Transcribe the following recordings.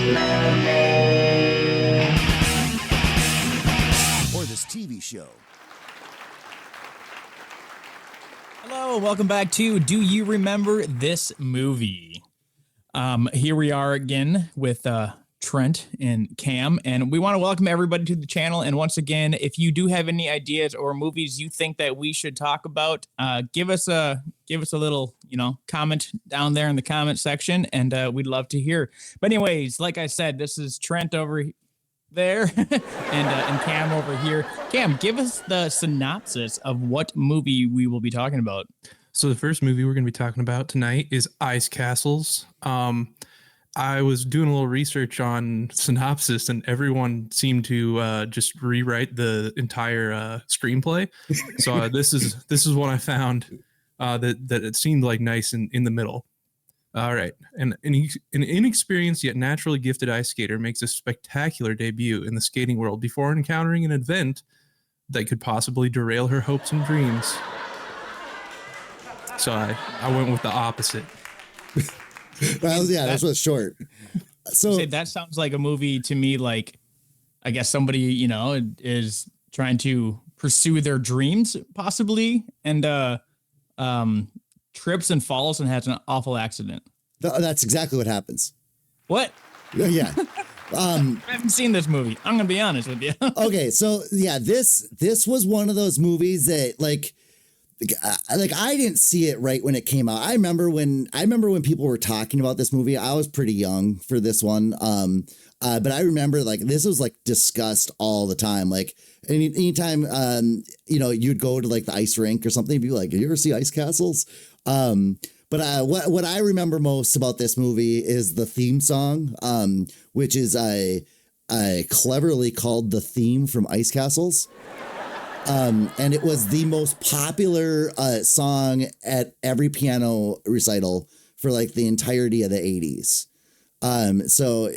Or this TV show. Hello, welcome back to Do You Remember This Movie? Here we are again with Trent and Cam, and we want to welcome everybody to the channel. And once again, if you do have any ideas or movies you think that we should talk about, give us a little, comment down there in the comment section, and we'd love to hear. But anyways, like I said, this is Trent over there and Cam over here. Cam, give us the synopsis of what movie we will be talking about. So the first movie we're going to be talking about tonight is Ice Castles. I was doing a little research on synopsis, and everyone seemed to just rewrite the entire screenplay. So this is what I found that it seemed like nice in the middle. All right, an inexperienced yet naturally gifted ice skater makes a spectacular debut in the skating world before encountering an event that could possibly derail her hopes and dreams. So I went with the opposite. Well, yeah, that's what's short. So that sounds like a movie to me. Like, I guess somebody, is trying to pursue their dreams possibly, and trips and falls and has an awful accident. That's exactly what happens. What? Yeah. I haven't seen this movie. I'm gonna be honest with you. Okay, so yeah, this was one of those movies that like I didn't see it right when it came out. I remember when people were talking about this movie. I was pretty young for this one. But I remember like this was like discussed all the time. Like anytime you'd go to like the ice rink or something, you'd be like, you ever see Ice Castles? But what I remember most about this movie is the theme song, which is cleverly called the theme from Ice Castles. And it was the most popular song at every piano recital for like the entirety of the 80s. So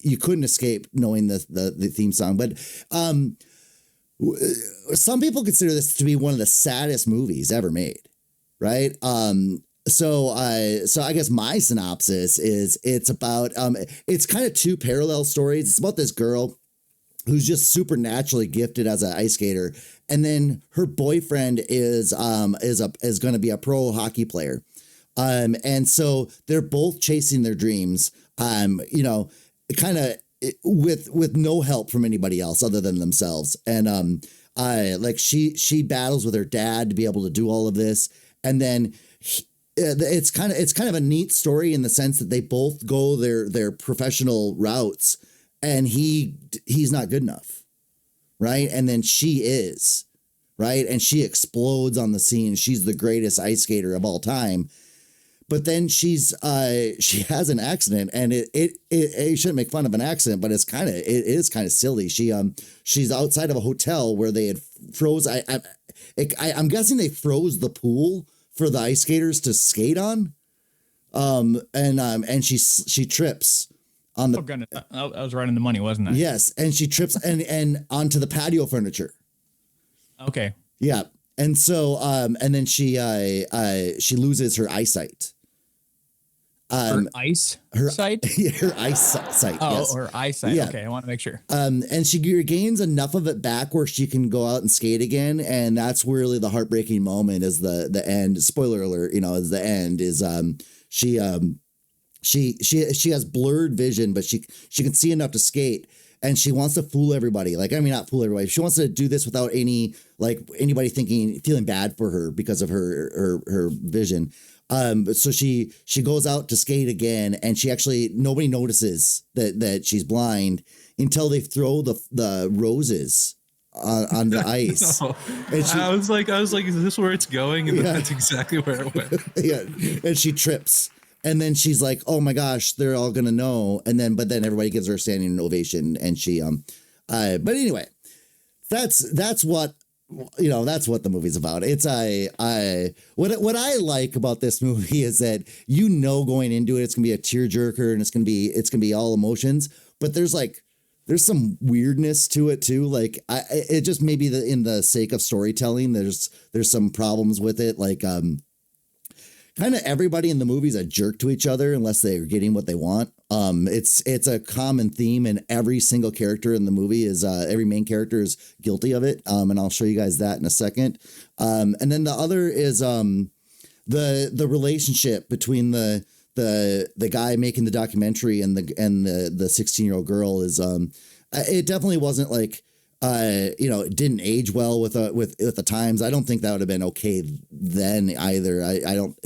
you couldn't escape knowing the theme song. But some people consider this to be one of the saddest movies ever made, right? So I guess my synopsis is it's about it's kind of two parallel stories. It's about this girl who's just supernaturally gifted as an ice skater, and then her boyfriend is going to be a pro hockey player, and so they're both chasing their dreams, kind of with no help from anybody else other than themselves, and she battles with her dad to be able to do all of this, and then. It's kind of a neat story in the sense that they both go their professional routes, and he's not good enough, right? And then she is, right? And she explodes on the scene. She's the greatest ice skater of all time. But then she has an accident, and it shouldn't make fun of an accident, but it is kind of silly. She's outside of a hotel where they had froze. I'm guessing they froze the pool for the ice skaters to skate on. And she trips on the. Oh goodness, I was right on the money, wasn't I? Yes, and she trips and onto the patio furniture. Okay. Yeah, and so and then she loses her eyesight. Her eyesight? Her eyesight. Oh, yes. her eyesight. Yeah. Okay, I want to make sure. And she regains enough of it back where she can go out and skate again, and that's really the heartbreaking moment. Is the end? Spoiler alert! Is the end? Is she has blurred vision, but she can see enough to skate, and she wants to fool everybody. Not fool everybody. She wants to do this without anybody feeling bad for her because of her vision. So she goes out to skate again, and nobody notices that she's blind until they throw the roses on the ice. No. And I was like, is this where it's going? And that's exactly where it went. Yeah, and she trips, and then she's like, "Oh my gosh, they're all gonna know." But then everybody gives her a standing ovation, and she But anyway, that's what. That's what the movie's about. It's what I like about this movie is that going into it, it's gonna be a tearjerker, and it's gonna be all emotions. But there's some weirdness to it too. It just maybe in the sake of storytelling, there's some problems with it. kind of everybody in the movie is a jerk to each other unless they're getting what they want. It's a common theme, and every single character in the movie is every main character is guilty of it. And I'll show you guys that in a second. And then the other is the relationship between the guy making the documentary and the 16-year-old girl is it definitely wasn't like it didn't age well with the times. I don't think that would have been okay then either. I don't.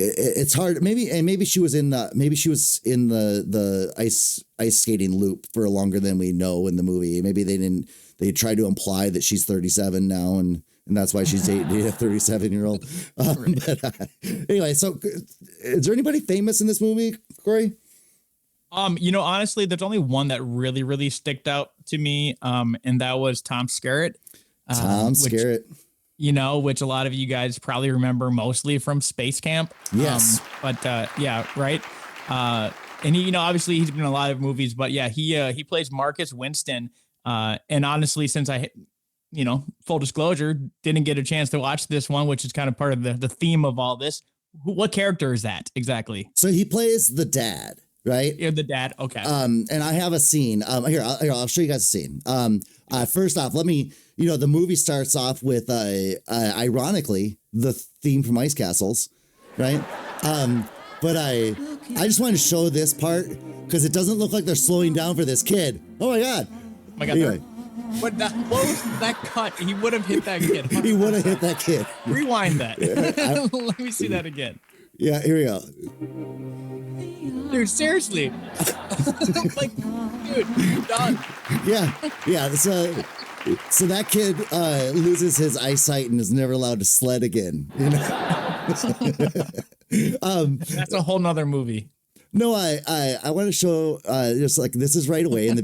It's hard. Maybe she was in the ice skating loop for longer than we know in the movie. Maybe they tried to imply that she's 37 now and that's why she's dating a 37-year-old. But anyway, so is there anybody famous in this movie, Corey? Honestly, there's only one that really, really sticked out to me. And that was Tom Skerritt. Tom Skerritt. Which a lot of you guys probably remember mostly from Space Camp. Yes. Yeah, right. And he, obviously he's been in a lot of movies, but yeah, he plays Marcus Winston. And honestly, since full disclosure, didn't get a chance to watch this one, which is kind of part of the theme of all this. What character is that exactly? So he plays the dad, right? You're the dad. Okay. And I have a scene. Here, I'll show you guys a scene. First off, the movie starts off with, ironically, the theme from Ice Castles, right? But I just wanted to show this part because it doesn't look like they're slowing down for this kid. Oh my God. Oh my God. Anyway. What was that cut? He would have hit that kid. He would have hit that kid. Rewind that. Let me see that again. Yeah, here we go. Dude, seriously. Like, dude, you're done. Yeah. So that kid loses his eyesight and is never allowed to sled again. That's a whole nother movie. No, I want to show just like this is right away in the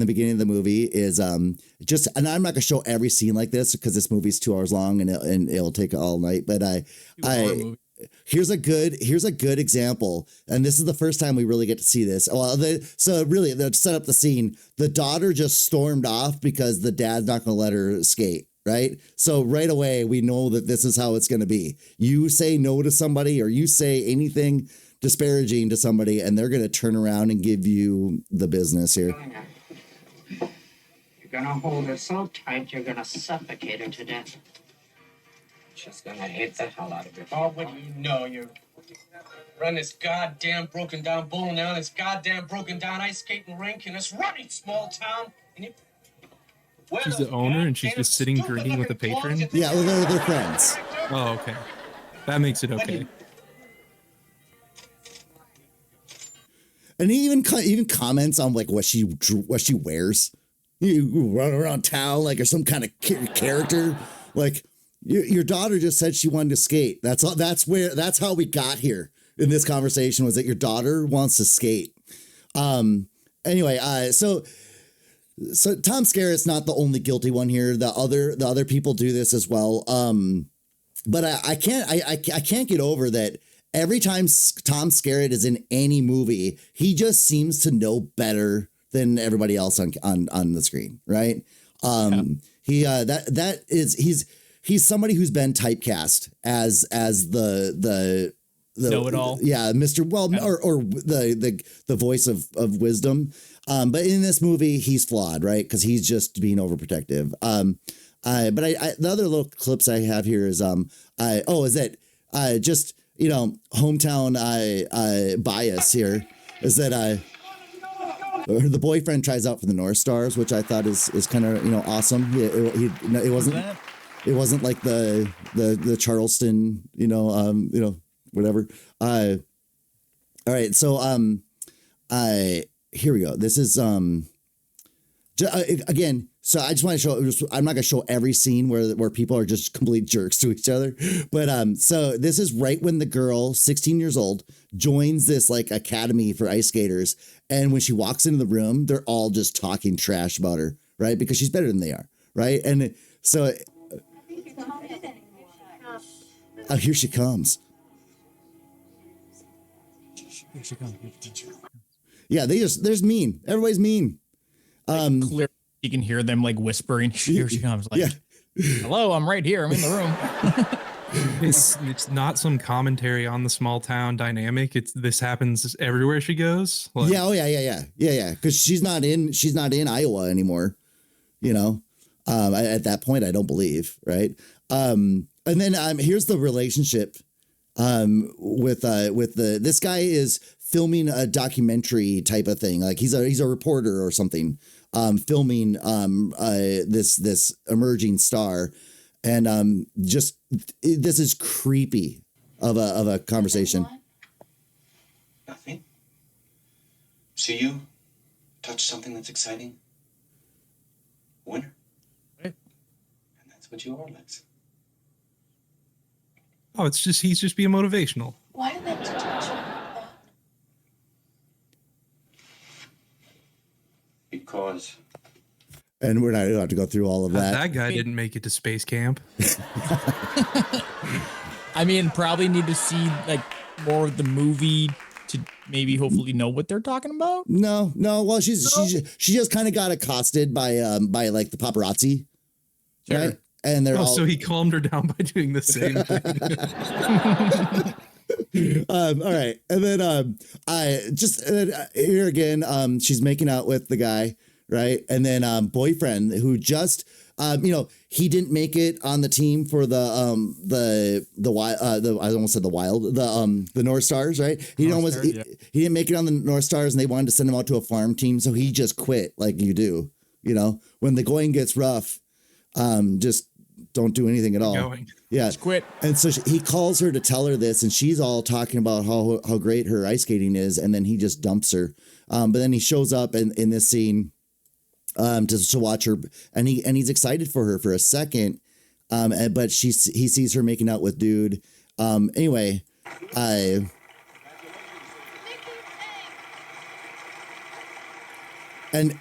beginning of the movie is and I'm not gonna show every scene like this because this movie's 2 hours long and it'll take all night. But here's a good example, and this is the first time we really get to see this. Well, to set up the scene, the daughter just stormed off because the dad's not gonna let her skate. Right. So right away, we know that this is how it's going to be. You say no to somebody or you say anything disparaging to somebody and they're going to turn around and give you the business here. You're going to hold her so tight, you're going to suffocate her to death. She's going to hate the hell out of you. Oh, what do you know? You run this goddamn broken down bowling alley, this goddamn broken down ice skating rink in this running small town. And you... She's the owner and she's just sitting drinking with a patron? Yeah, well, they're friends. Oh, okay. That makes it okay. And he even comments on like what she wears. You run around town like you're some kind of character. Like your daughter just said she wanted to skate. That's how we got here in this conversation was that your daughter wants to skate. Anyway, so Tom Skerritt's not the only guilty one here. The other people do this as well. But I can't get over that every time Tom Skerritt is in any movie, he just seems to know better than everybody else on the screen, right? He's somebody who's been typecast as the know-it-all. Yeah, Mr. Well, or the voice of wisdom. But in this movie, he's flawed, right? Because he's just being overprotective. But the other little clips I have here is hometown bias here is that the boyfriend tries out for the North Stars, which I thought is kind of awesome. It wasn't like the Charleston whatever. All right, so here we go. This is again. So I just want to show. I'm not going to show every scene where people are just complete jerks to each other. But so this is right when the girl, 16 years old, joins this like academy for ice skaters, and when she walks into the room, they're all just talking trash about her, right? Because she's better than they are, right? And so, oh, here she comes. Yeah, there's mean. Everybody's mean. Clearly, you can hear them like whispering. Here she comes. Like, hello, I'm right here. I'm in the room. It's not some commentary on the small town dynamic. This happens everywhere she goes. Like, Yeah. Oh yeah. Because she's not in Iowa anymore. You know, at that point, I don't believe. Right. And then here's the relationship with this guy is filming a documentary type of thing. Like he's a reporter or something, filming this emerging star. And just this is creepy of a conversation. Nothing. See you touch something that's exciting. Winner. Right. And that's what you are, Lex. oh, he's just being motivational. Why did they touch you? Because And we're not going to have to go through all of that. That guy didn't make it to space camp. I mean, probably need to see like more of the movie to maybe hopefully know what they're talking about. No. Well, she just kind of got accosted by like the paparazzi, Sure. right? And they're all So he calmed her down by doing the same thing. all right. And then I just here again, she's making out with the guy, right? And then boyfriend who just he didn't make it on the team for the I almost said the North Stars, right? He didn't make it on the North Stars, and they wanted to send him out to a farm team, so he just quit, like you do, when the going gets rough, just don't do anything at all. Yeah, Just quit. And so he calls her to tell her this, and she's all talking about how great her ice skating is, and then he just dumps her. But then he shows up in this scene to watch her, and he's excited for her for a second, but he sees her making out with dude. Anyway, and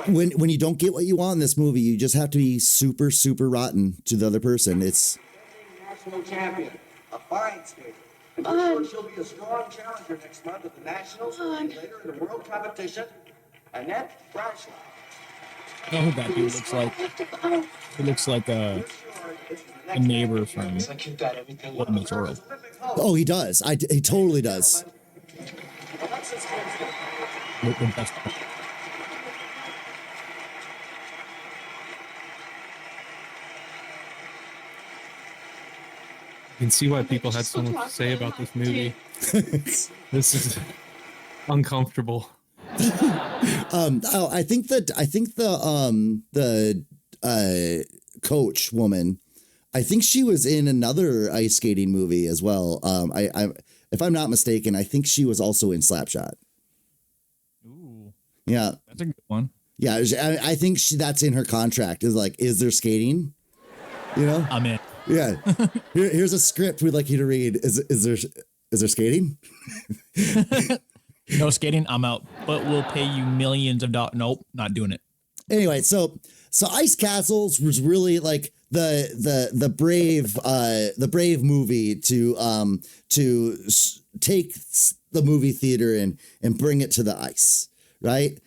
when you don't get what you want in this movie, you just have to be super, super rotten to the other person. It's National champion, a fine skater. And sure she'll be a strong challenger next month at the Nationals and later in the World Competition. Annette Braschland. I know who that dude looks like. He looks like a neighbor from Like you've got everything. What Makes World. oh, he does. He totally does. Alexis Hemsworth. The best. You can see why people had so much to say about this movie. This is uncomfortable. I think the coach woman, I think she was in another ice skating movie as well. I if I'm not mistaken, I think she was also in Slapshot. Ooh, Yeah, that's a good one. yeah. I think that's in her contract. Is there skating? I'm in. Yeah. Here's a script we'd like you to read. Is there skating? No skating. I'm out. But we'll pay you millions of dollars. Nope, not doing it. Anyway, so Ice Castles was really like the brave movie to take the movie theater and bring it to the ice, right?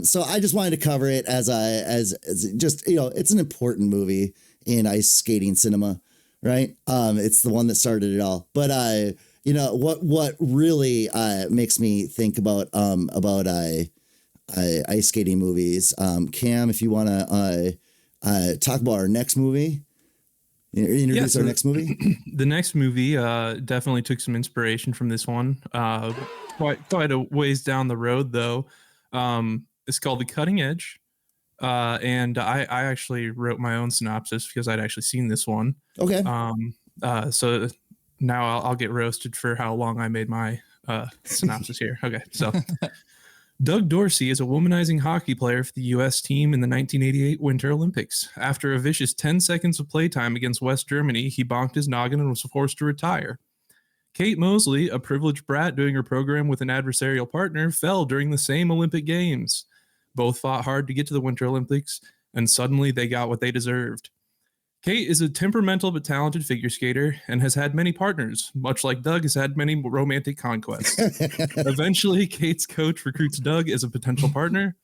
So I just wanted to cover it as just it's an important movie in ice skating cinema, right? It's the one that started it all. But what really makes me think about ice skating movies. Cam, if you want to talk about our next movie, introduce our next movie. The next movie definitely took some inspiration from this one. Quite a ways down the road, though. It's called The Cutting Edge. And I actually wrote my own synopsis because I'd actually seen this one. Okay. So now I'll get roasted for how long I made my synopsis here. Okay, so Doug Dorsey is a womanizing hockey player for the U.S. team in the 1988 Winter Olympics. After a vicious 10 seconds of playtime against West Germany, he bonked his noggin and was forced to retire. Kate Mosley, a privileged brat doing her program with an adversarial partner, fell during the same Olympic Games. Both fought hard to get to the Winter Olympics, and suddenly they got what they deserved. Kate is a temperamental but talented figure skater and has had many partners, much like Doug has had many romantic conquests. Eventually, Kate's coach recruits Doug as a potential partner.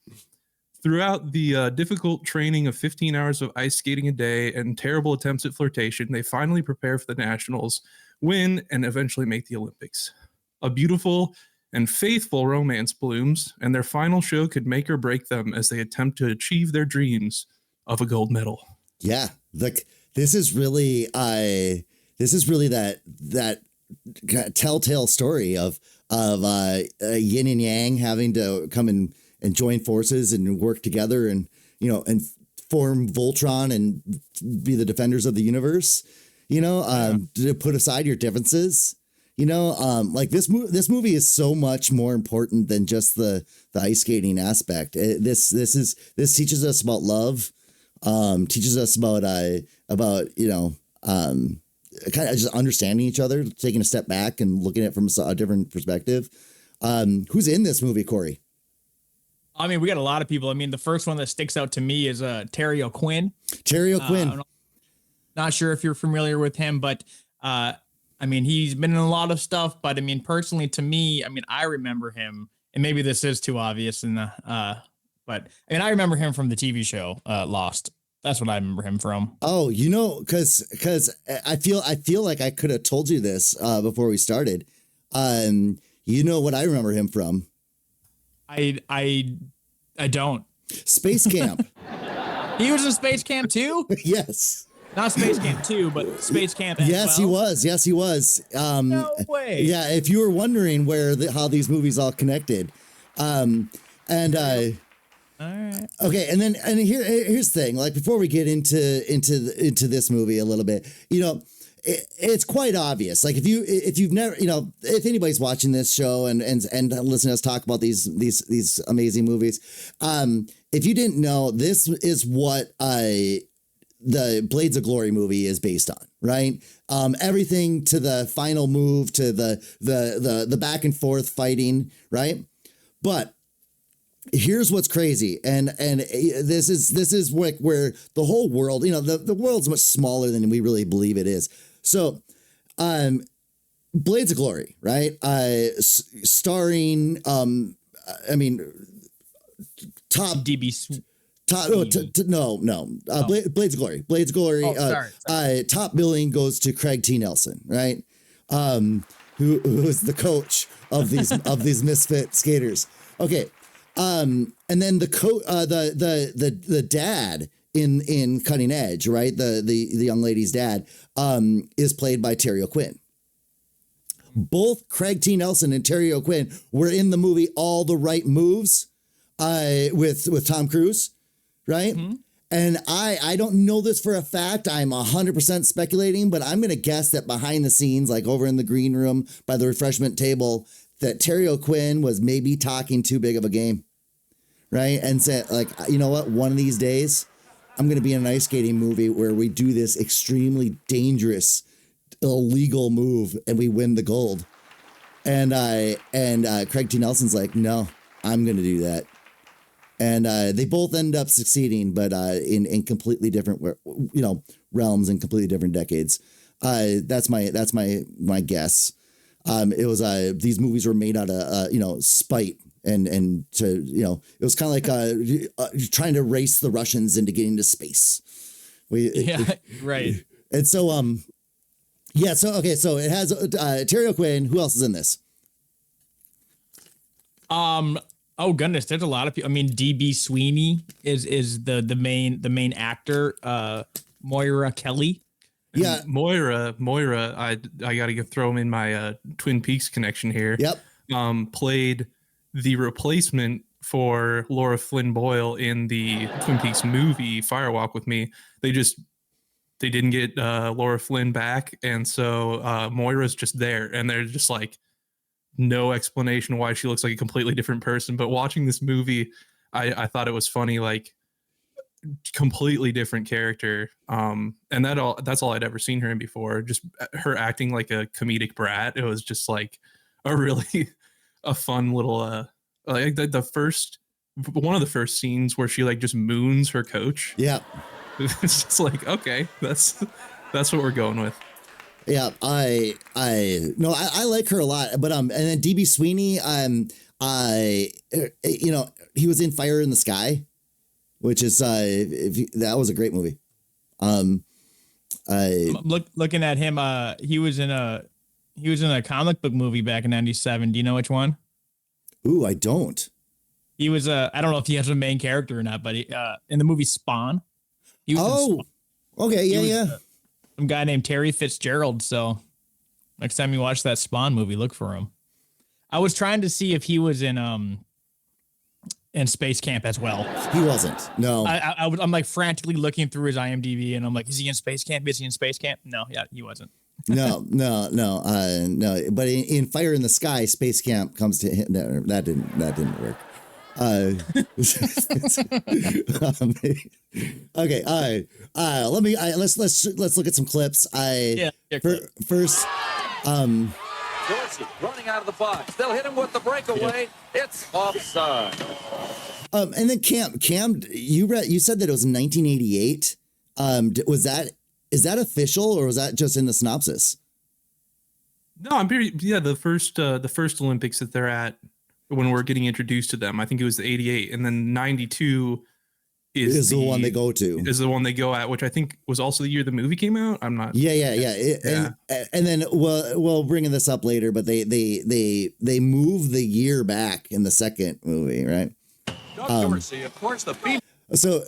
Throughout the difficult training of 15 hours of ice skating a day and terrible attempts at flirtation, they finally prepare for the nationals, win, and eventually make the Olympics. A beautiful and faithful romance blooms, and their final show could make or break them as they attempt to achieve their dreams of a gold medal. Yeah, like this is really that telltale story of yin and yang having to come and join forces and work together and and form Voltron and be the defenders of the universe. To put aside your differences. Like this movie is so much more important than just the ice skating aspect. This teaches us about love, teaches us about kind of just understanding each other, taking a step back and looking at it from a different perspective. Who's in this movie, Corey? I mean, we got a lot of people. I mean, the first one that sticks out to me is Terry O'Quinn. Terry O'Quinn. Not sure if you're familiar with him, but I mean, he's been in a lot of stuff. But I mean, personally, to me, I mean, I remember him, and maybe this is too obvious, but I mean, I remember him from the TV show Lost. That's what I remember him from. Oh, because I feel like I could have told you this before we started. What I remember him from? I don't. Space Camp. He was in Space Camp too? Yes. Not Space Camp 2, but Space Camp as Yes, well. he was. Yes, he was. No way. Yeah, if you were wondering how these movies all connected. All right. Okay, and here's the thing. Like before we get into this movie a little bit, it's quite obvious. Like if you've never, if anybody's watching this show and listen to us talk about these amazing movies, if you didn't know, this is what the Blades of Glory movie is based on, right? Everything to the final move, to the back and forth fighting, right? But here's what's crazy, and this is where the whole world, the world's much smaller than we really believe it is. So, Blades of Glory, right? Starring, top DB. Blades of Glory. Blades of Glory. Sorry. Top billing goes to Craig T. Nelson, right? Who is the coach of these misfit skaters. Okay. And then the dad in Cutting Edge, right? The young lady's dad, is played by Terry O'Quinn. Both Craig T. Nelson and Terry O'Quinn were in the movie All the Right Moves, with Tom Cruise, right? Mm-hmm. And I don't know this for a fact. I'm 100% speculating, but I'm going to guess that behind the scenes, like over in the green room by the refreshment table, that Terry O'Quinn was maybe talking too big of a game, right? And said, like, you know what? One of these days, I'm going to be in an ice skating movie where we do this extremely dangerous, illegal move and we win the gold. And Craig T. Nelson's like, no, I'm going to do that. And they both end up succeeding, but in completely different, realms and completely different decades. That's my guess. It was these movies were made out of spite and to it was kind of like trying to race the Russians into getting to space. Right. And so so it has Terry O'Quinn. Who else is in this? Oh goodness, there's a lot of people. I mean, DB Sweeney is the main actor. Moira Kelly. Yeah, Moira. I got to throw him in my Twin Peaks connection here. Yep. Played the replacement for Laura Flynn Boyle in the Twin Peaks movie Firewalk with Me. They didn't get Laura Flynn back, and so Moira's just there, and they're just like, no explanation why she looks like a completely different person. But watching this movie, I thought it was funny, like completely different character. And that's all I'd ever seen her in before. Just her acting like a comedic brat. It was just like a fun little, like one of the first scenes where she like just moons her coach. Yeah. It's just like, okay, that's what we're going with. Yeah, I like her a lot, but and then DB Sweeney, he was in Fire in the Sky, which is that was a great movie. Looking at him, he was in a comic book movie back in '97. Do you know which one? Ooh, I don't. He was I don't know if he has a main character or not, but in the movie Spawn. He was in Spawn. Okay, yeah. Some guy named Terry Fitzgerald. So next time you watch that Spawn movie, look for him. I was trying to see if he was in Space Camp as well. He wasn't. No. I'm like frantically looking through his IMDb, and I'm like, is he in Space Camp? Is he in Space Camp? No, yeah, he wasn't. No. But in Fire in the Sky, Space Camp comes to him. No, that didn't work. Okay. All right. Let's look at some clips. First. Dorsey running out of the box. They'll hit him with the breakaway. It's offside. And then Cam, you said that it was in 1988. Is that official or was that just in the synopsis? No, I'm very the first Olympics that they're at when we're getting introduced to them. I think it was the 88, and then 92 is the one they go to. Is the one they go at, which I think was also the year the movie came out. I'm not. Yeah. And then we'll bring this up later, but they move the year back in the second movie, right? Dorsey, of course, the female. So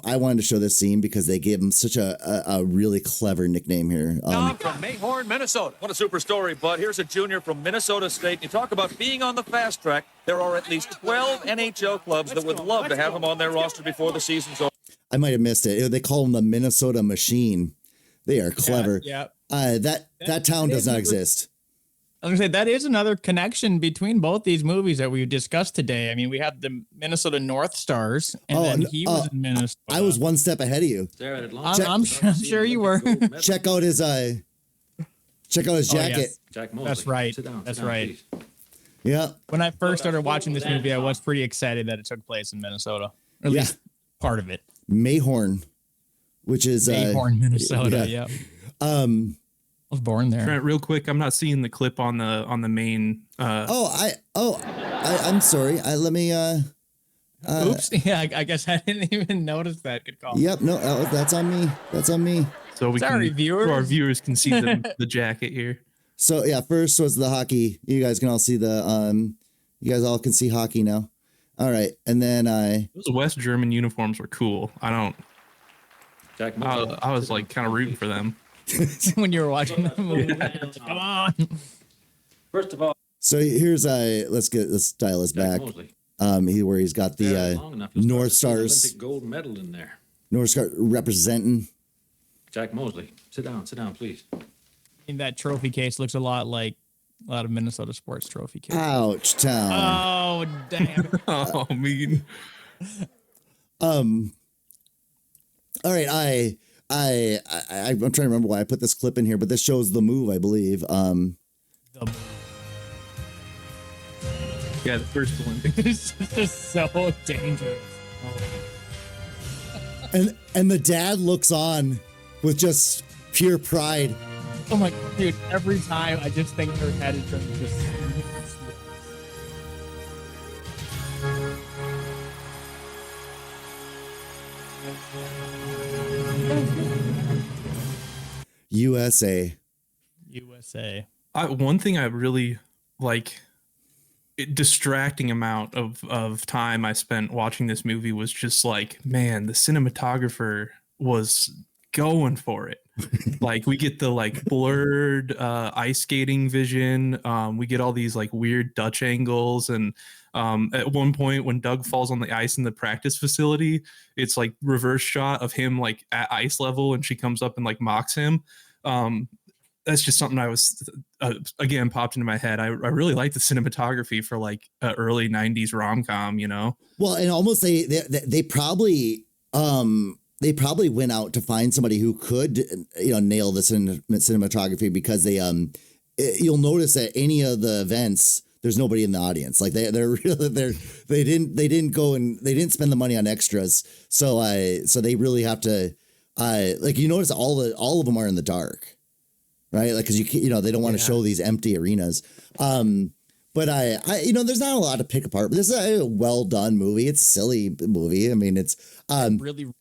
I wanted to show this scene because they gave him such a really clever nickname here. From Mayhorn, Minnesota. What a super story, bud. Here's a junior from Minnesota State. You talk about being on the fast track. There are at least 12 NHL clubs that would love to have him on their roster before the season's over. I might have missed it. They call him the Minnesota Machine. They are clever. Yeah. That town does not exist. I was gonna say that is another connection between both these movies that we discussed today. I mean, we have the Minnesota North Stars, and then he was in Minnesota. I was one step ahead of you. I'm sure you were. Check out his jacket. Yes. Jack Mosley. That's right. Sit down, That's right. please. Yeah. When I first started watching this movie, I was pretty excited that it took place in Minnesota. Or at least part of it. Mayhorn, which is Mayhorn, Minnesota. Yeah. I was born there. Trent, real quick, I'm not seeing the clip on the main. I'm sorry. Let me. Oops. Yeah, I guess I didn't even notice that. Good call. Yep. No, that's on me. That's on me. So our viewers can see the jacket here. So yeah, first was the hockey. You guys can all see you guys all can see hockey now. All right, and then those West German uniforms were cool. I was like kind of rooting for them. When you were watching the movie. Come on. First of all, so here's let's dial this back. Where he's got the North Stars Olympic gold medal in there. North Star representing. Jack Mosley, sit down, please. And that trophy case looks a lot like a lot of Minnesota sports trophy cases. Ouch, town. Oh damn. Oh, mean. All right, I'm trying to remember why I put this clip in here, but this shows the move, I believe. Yeah, the first Olympics. This is so dangerous. And the dad looks on with just pure pride. Oh my dude, every time I just think her head is going to just USA. One thing I really like, distracting amount of time I spent watching this movie was just like, man, the cinematographer was going for it. Like we get the like blurred ice skating vision. We get all these like weird Dutch angles, and at one point when Doug falls on the ice in the practice facility, it's like reverse shot of him like at ice level, and she comes up and like mocks him. That's just something I was again popped into my head. I really like the cinematography for like early 90s rom-com, you know. Well, and almost they probably went out to find somebody who could nail the cinematography, because they you'll notice at any of the events there's nobody in the audience. Like they didn't spend the money on extras, so they really have to like, you notice all of them are in the dark, right? Like, because they don't want to show these empty arenas. But But you know, there's not a lot to pick apart. But this is a well done movie. It's a silly movie. I mean, it's really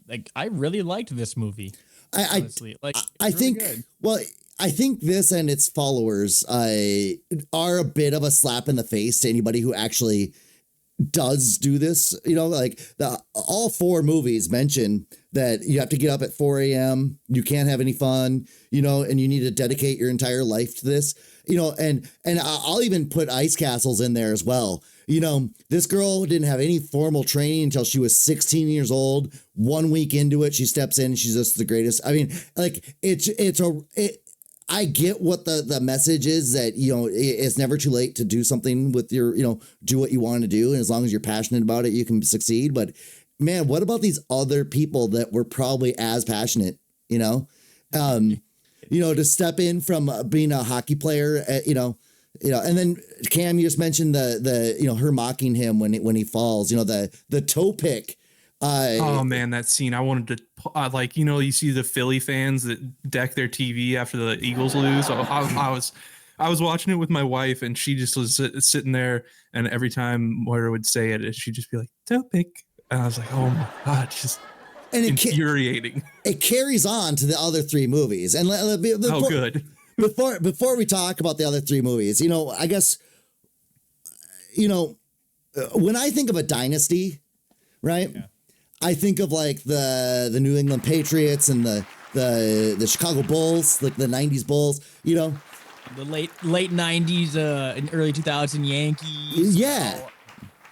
like I really liked this movie. I Honestly, like I it's really think good. well, I think this and its followers are a bit of a slap in the face to anybody who actually does do this. You know, like all 4 movies mention that you have to get up at 4 a.m. You can't have any fun, you know, and you need to dedicate your entire life to this, you know, and I'll even put Ice Castles in there as well. You know, this girl didn't have any formal training until she was 16 years old. 1 week into it, she steps in. She's just the greatest. I mean, like I get what the message is, that, you know, it's never too late to do something with your, you know, do what you want to do. And as long as you're passionate about it, you can succeed. But man, what about these other people that were probably as passionate, you know, to step in from being a hockey player, and then Cam, you just mentioned the her mocking him when he falls, you know, the toe pick. Oh man, that scene! I wanted to you see the Philly fans that deck their TV after the Eagles lose. I was watching it with my wife, and she just was sitting there, and every time Moira would say it, she'd just be like, "Toe pick," and I was like, "Oh my god, just infuriating." It carries on to the other 3 movies, and good. before we talk about the other 3 movies, you know, I guess, you know, when I think of a dynasty, right? Yeah. I think of like the New England Patriots and the Chicago Bulls, like the 90s Bulls, you know, the late 90s and early 2000 Yankees. Yeah.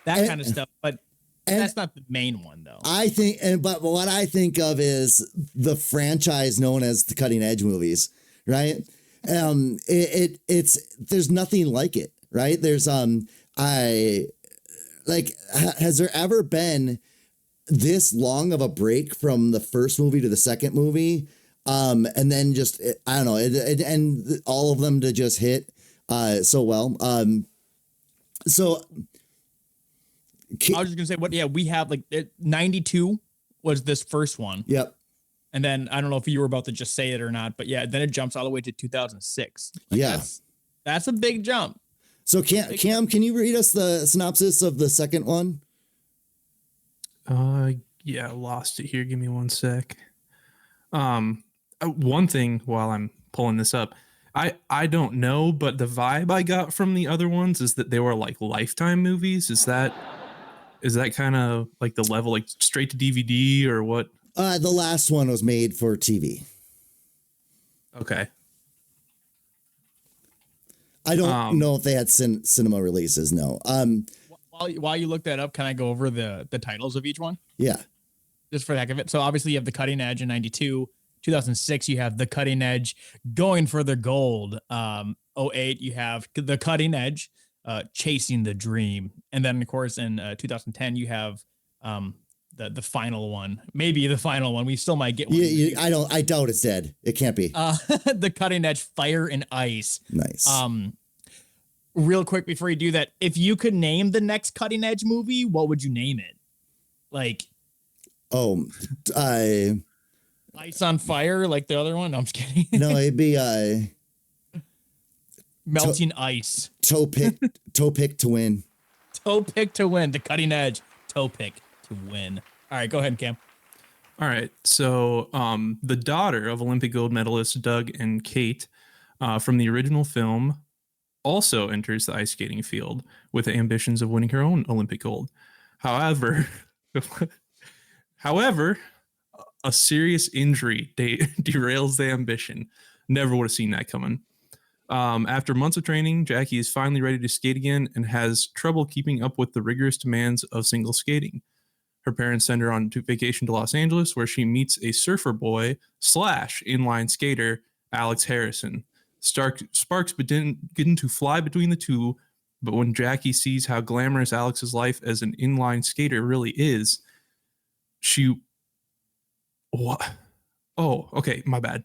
That kind of stuff. But that's not the main one though. I think, but what I think of is the franchise known as the Cutting Edge movies, right? It's there's nothing like it, right? There's has there ever been this long of a break from the first movie to the second movie, and then just I don't know, and all of them to just hit so well. So I was just gonna say, we have like 92 was this first one. Yep. And then I don't know if you were about to just say it or not, but yeah, then it jumps all the way to 2006. That's a big jump. So Cam, can you read us the synopsis of the second one? Yeah, I lost it here. Give me 1 sec. One thing while I'm pulling this up, I don't know, but the vibe I got from the other ones is that they were like Lifetime movies. Is that kind of like the level, like straight to DVD or what? The last one was made for TV. Okay. I don't know if they had cinema releases. No. While you look that up, can I go over the titles of each one? Yeah. Just for the heck of it. So obviously you have The Cutting Edge in 92. 2006, you have The Cutting Edge, Going for the Gold. 08, you have The Cutting Edge, Chasing the Dream. And then, of course, in 2010, you have the final one. Maybe the final one. We still might get one. I doubt it's dead. It can't be. The Cutting Edge, Fire and Ice. Nice. Real quick before you do that, if you could name the next Cutting Edge movie, what would you name it? Like, Ice on Fire, like the other one? No, I'm just kidding. No, it'd be Melting Ice. Toe pick to win. Toe pick to win. The Cutting Edge. Toe pick to win. All right, go ahead, Cam. All right. So the daughter of Olympic gold medalists Doug and Kate from the original film also enters the ice skating field with the ambitions of winning her own Olympic gold. However, a serious injury derails the ambition. Never would have seen that coming. After months of training, Jackie is finally ready to skate again and has trouble keeping up with the rigorous demands of single skating. Her parents send her on vacation to Los Angeles, where she meets a surfer boy / inline skater, Alex Harrison. Sparks begin to fly between the two, but when Jackie sees how glamorous Alex's life as an inline skater really is, what? Oh, okay, my bad.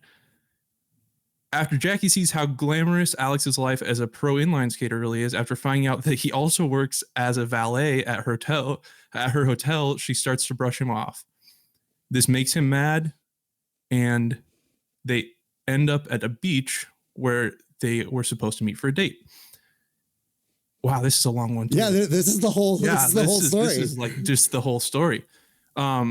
After Jackie sees how glamorous Alex's life as a pro inline skater really is, after finding out that he also works as a valet at her hotel, she starts to brush him off. This makes him mad, and they end up at a beach where they were supposed to meet for a date. Wow, this is a long one. Too. Yeah, this is the whole. Yeah, this is the whole story. This is like just the whole story. All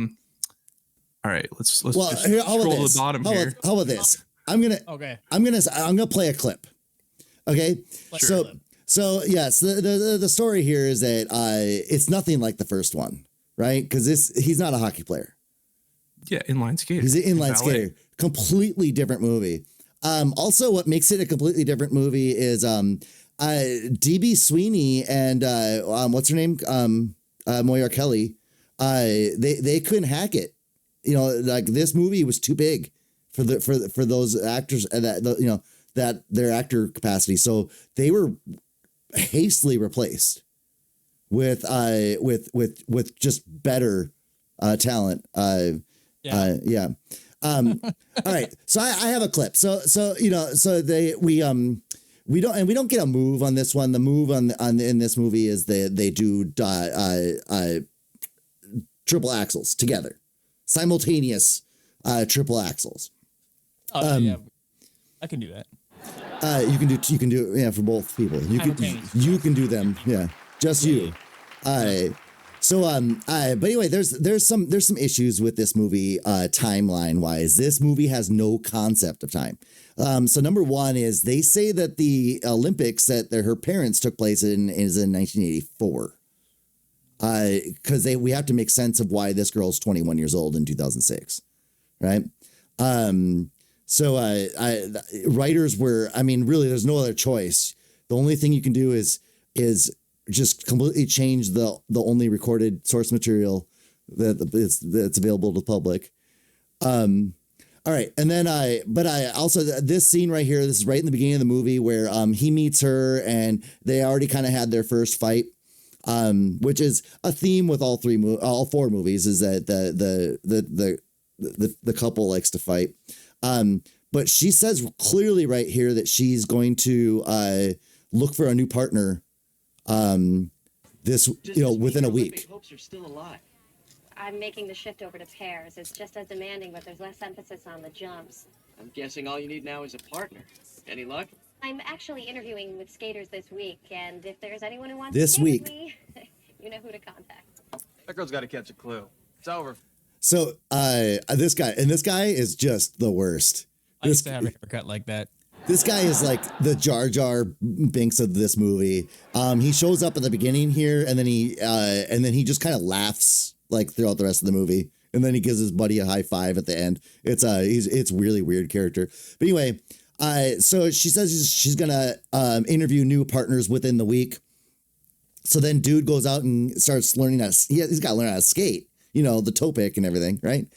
right, let's Well, just here, how about scroll to this? the bottom how here. About, how about this? I'm gonna play a clip. Okay, Sure. so yes, the story here is that it's nothing like the first one, right? Because he's not a hockey player. Yeah, inline skater. He's an inline Ballet. skater. Completely different movie. Also, what makes it a completely different movie is DB Sweeney and what's her name? Moira Kelly. They couldn't hack it. You know, like this movie was too big for those actors and that their actor capacity. So they were hastily replaced with just better talent. Yeah. All right. So I have a clip. So we don't get a move on this one. The move in this movie is they do triple axles together, simultaneous triple axles. Yeah, I can do that. You can do for both people. You can do them. Yeah, just you. But anyway, there's some issues with this movie timeline wise. This movie has no concept of time. So number one is they say that the Olympics that her parents took place in is in 1984. Because we have to make sense of why this girl's 21 years old in 2006, right? Writers were, really, there's no other choice. The only thing you can do is just completely change the only recorded source material that's available to the public. All right, and then also this scene right here. This is right in the beginning of the movie where he meets her and they already kind of had their first fight. Which is a theme with all four movies, is that the couple likes to fight. But she says clearly right here that she's going to look for a new partner. Within a week. Hopes are still alive. I'm making the shift over to pairs. It's just as demanding, but there's less emphasis on the jumps. I'm guessing all you need now is a partner. Any luck? I'm actually interviewing with skaters this week, and if there's anyone who wants This to skate week. with me, you know who to contact. That girl's got to catch a clue. It's over. So this guy is just the worst. I used to have a haircut like that. This guy is like the Jar Jar Binks of this movie. He shows up at the beginning here, and then he just kind of laughs like throughout the rest of the movie, and then he gives his buddy a high five at the end. It's really weird character. But anyway, so she says she's gonna interview new partners within the week. So then dude goes out and starts learning he's got to learn how to skate. You know, the toe pick and everything, right?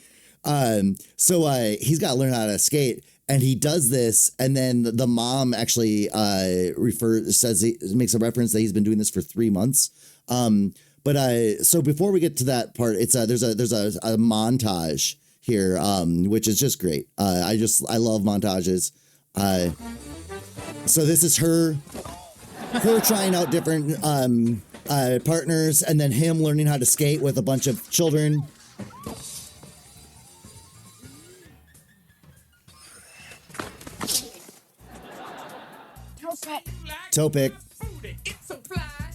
He's got to learn how to skate. And he does this, and then the mom actually makes a reference that he's been doing this for 3 months. So before we get to that part, it's there's a montage here, which is just great. I love montages. So this is her trying out different partners, and then him learning how to skate with a bunch of children. Toe pick.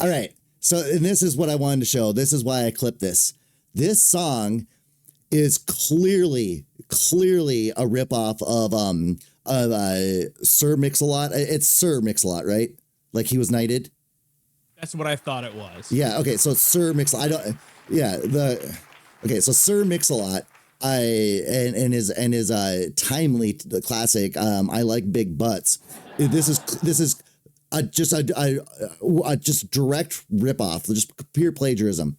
All right. So, and this is what I wanted to show. This is why I clipped this. This song is clearly a ripoff of Sir Mix-a-Lot. It's Sir Mix-a-Lot, right? Like he was knighted. That's what I thought it was. Yeah. Okay. So Sir Mix-a-Lot. So Sir Mix-a-Lot. And his timely classic. I like big butts. This is just direct ripoff, just pure plagiarism.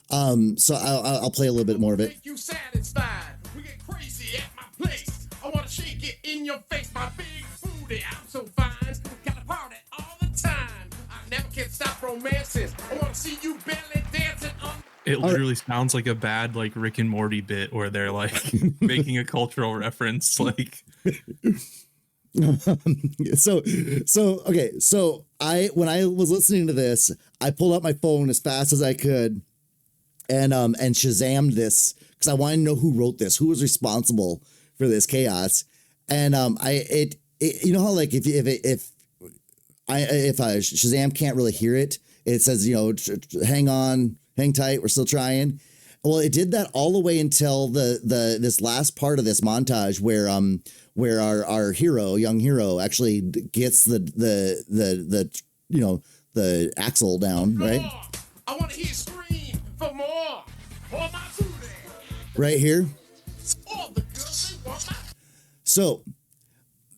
So I'll play a little bit more of it. Make you satisfied. We get crazy at my place. I wanna shake it in your face, my big booty. I'm so fine. Got a party all the time. I never can stop romancing. I wanna see you belly dancing on. It literally sounds like a bad like Rick and Morty bit where they're like making a cultural reference. Like, okay. So when I was listening to this, I pulled out my phone as fast as I could, and Shazammed this because I wanted to know who wrote this, who was responsible for this chaos, and you know how like if Shazam can't really hear it, it says, hang on, hang tight, we're still trying. Well, it did that all the way until this last part of this montage where our young hero actually gets the axle down, right? I want to hear you scream for more. For my booty. Right here. All the girls, they want my. So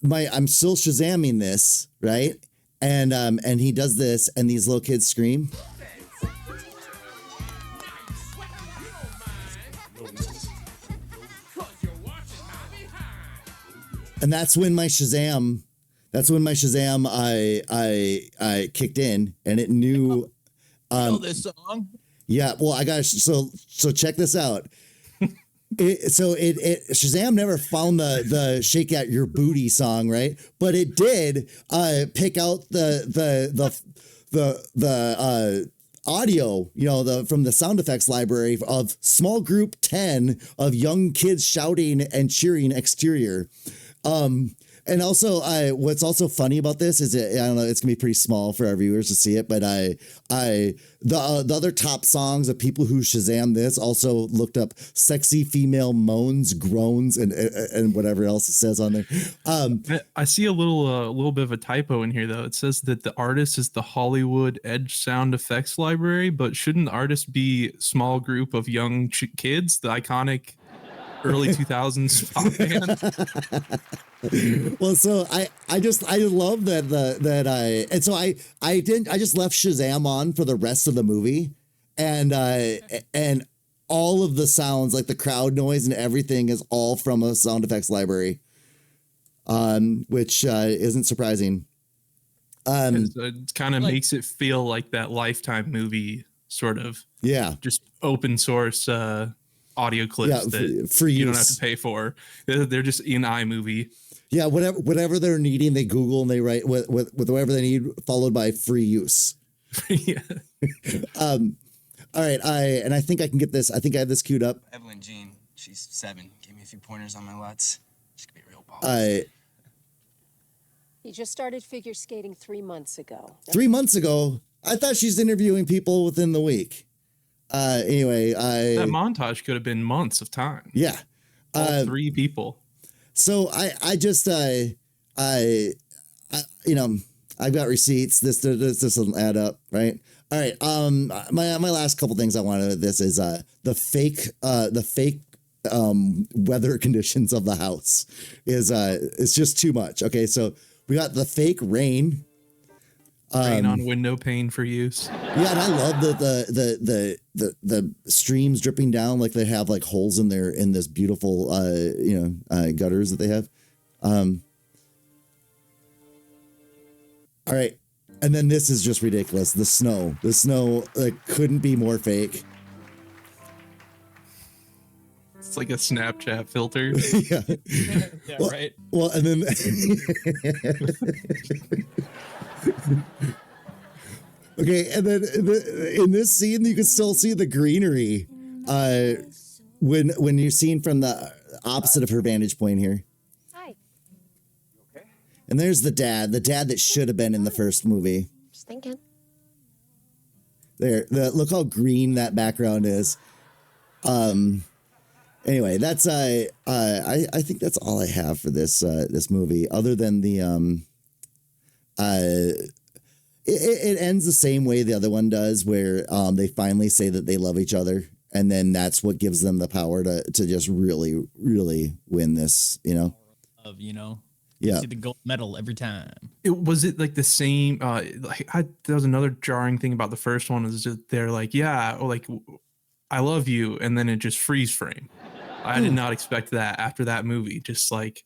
I'm still Shazamming this, right? And he does this, and these little kids scream. And that's when my Shazam I kicked in, and it knew. Know this song? Yeah, well, I got so check this out. Shazam never found the "Shake Out Your Booty" song, right? But it did pick out the audio, from the sound effects library of small group 10 of young kids shouting and cheering exterior. And also, what's also funny about this is I don't know, it's gonna be pretty small for our viewers to see it, but the other top songs of people who Shazam this also looked up sexy female moans, groans, and whatever else it says on there. I see a little bit of a typo in here though. It says that the artist is the Hollywood Edge Sound Effects Library, but shouldn't the artist be small group of young kids, the iconic early 2000s pop band? Well, so I love that I just left Shazam on for the rest of the movie, and all of the sounds, like the crowd noise and everything, is all from a sound effects library, which isn't surprising. It kind of makes it feel like that Lifetime movie, sort of. Yeah, just open source audio clips that for you don't have to pay for. They're just in iMovie. Yeah, whatever they're needing, they Google and they write with whatever they need, followed by free use. Yeah. All right, I think I can get this. I think I have this queued up. Evelyn Jean, she's 7. Gave me a few pointers on my LUTs. She could be a real baller. He just started figure skating 3 months ago. 3 months ago? I thought she's interviewing people within the week. Anyway, that montage could have been months of time. Yeah. All 3 people. So I've got receipts. This doesn't add up, right? All right. My last couple things I wanted with this is the fake weather conditions of the house is just too much. Okay, so we got the fake rain. Rain on window pane for use. Yeah, and I love the streams dripping down, like they have like holes in this beautiful gutters that they have. All right, and then this is just ridiculous. The snow like couldn't be more fake. It's like a Snapchat filter. Yeah. Yeah, well, right. Well, and then okay, and then in this scene, you can still see the greenery when you're seen from the opposite of her vantage point here. Hi. Okay. And there's the dad that should have been in the first movie. Just thinking. There, look how green that background is. Anyway, that's I think that's all I have for this movie, other than the it ends the same way the other one does, where they finally say that they love each other, and then that's what gives them the power to just really, really win this, Yeah. See the gold medal every time. Was it like the same? There was another jarring thing about the first one, is that they're like, yeah, like I love you, and then it just freeze frame. I did not expect that after that movie. Just like,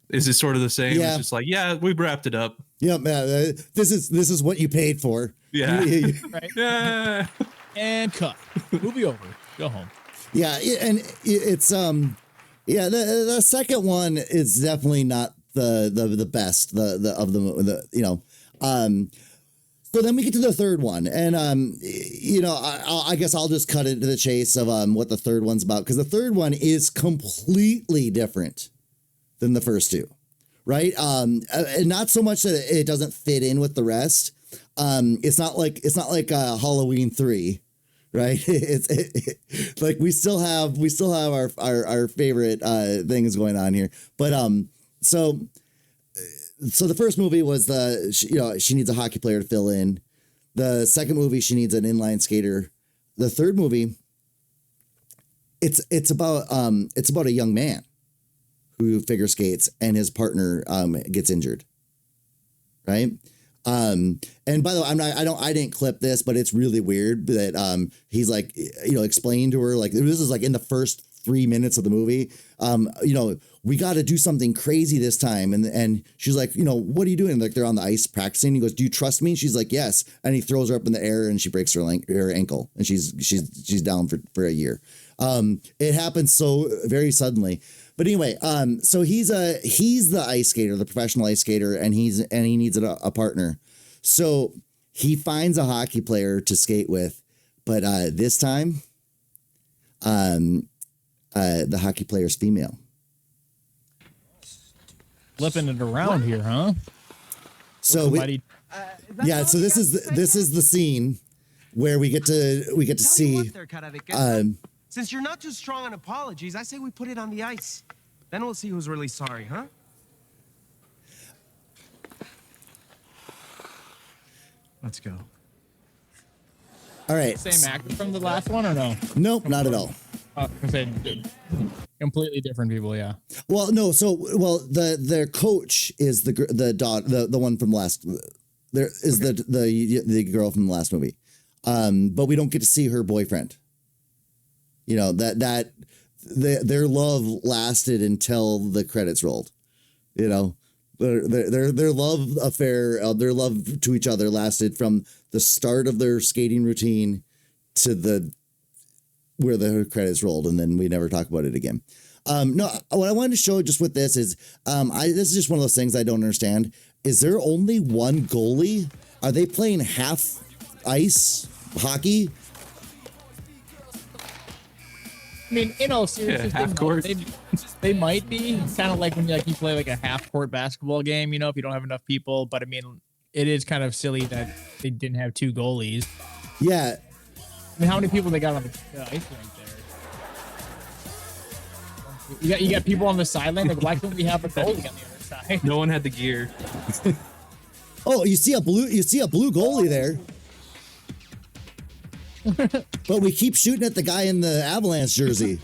is it sort of the same? Yeah. It's just like, yeah, we wrapped it up. Yeah, man, this is what you paid for. Yeah. Right. Yeah. And cut. Movie over. Go home. Yeah, and it's the second one is definitely not the best So then we get to the third one, and I guess I'll just cut into the chase of what the third one's about, because the third one is completely different than the first two, right? And not so much that it doesn't fit in with the rest, It's not like Halloween 3, right? Like we still have our favorite things going on here. But so the first movie was she needs a hockey player to fill in. The second movie, she needs an inline skater. The third movie, it's about a young man who figure skates and his partner gets injured. Right. And by the way, I didn't clip this, but it's really weird that he's like, explaining to her, like, this is like in the first 3 minutes of the movie, we got to do something crazy this time. And she's like, what are you doing? Like, they're on the ice practicing. He goes, do you trust me? She's like, yes. And he throws her up in the air and she breaks her ankle and she's down for a year. It happens so very suddenly. But anyway, so he's the ice skater, the professional ice skater, and he needs a partner. So he finds a hockey player to skate with, but this time, the hockey player's female. Flipping it around here, huh? So so this is the scene where we get to see. Since you're not too strong on apologies, I say we put it on the ice. Then we'll see who's really sorry, huh? Let's go. All right. Same actor from the last one or no? Nope, not at all. Completely different people, yeah. Well, no. So, their coach is the one from last. There is the girl from the last movie, but we don't get to see her boyfriend. That their love lasted until the credits rolled. Their love affair, their love to each other lasted from the start of their skating routine to where the credits rolled, and then we never talk about it again. No, what I wanted to show just with this is, this is just one of those things I don't understand. Is there only one goalie? Are they playing half ice hockey? I mean, in all seriousness, half court. They might be kind of like when you play like a half court basketball game, if you don't have enough people. But I mean, it is kind of silly that they didn't have two goalies. Yeah. I mean, how many people they got on the ice rink there? You got people on the sideline. Like, why couldn't we have a goalie on the other side? No one had the gear. Oh, you see a blue goalie there. But we keep shooting at the guy in the Avalanche jersey.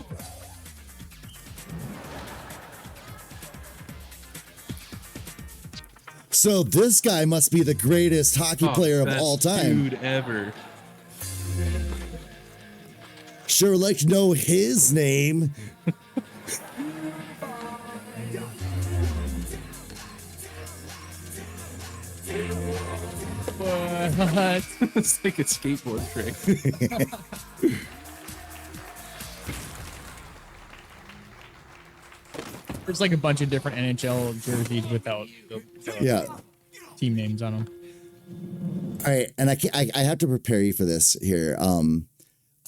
So this guy must be the greatest hockey player of all time. Dude ever. Sure like to know his name. What? It's like a skateboard trick. There's like a bunch of different NHL jerseys without the team names on them. All right, and I have to prepare you for this here.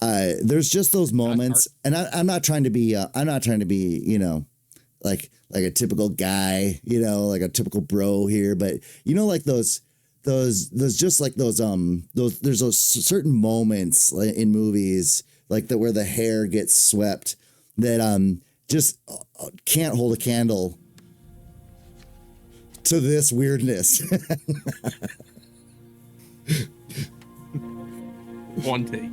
There's just those moments, and I'm not trying to be like a typical guy, like a typical bro here, but like those just like those there's those certain moments in movies like that where the hair gets swept that just can't hold a candle to this weirdness. One take.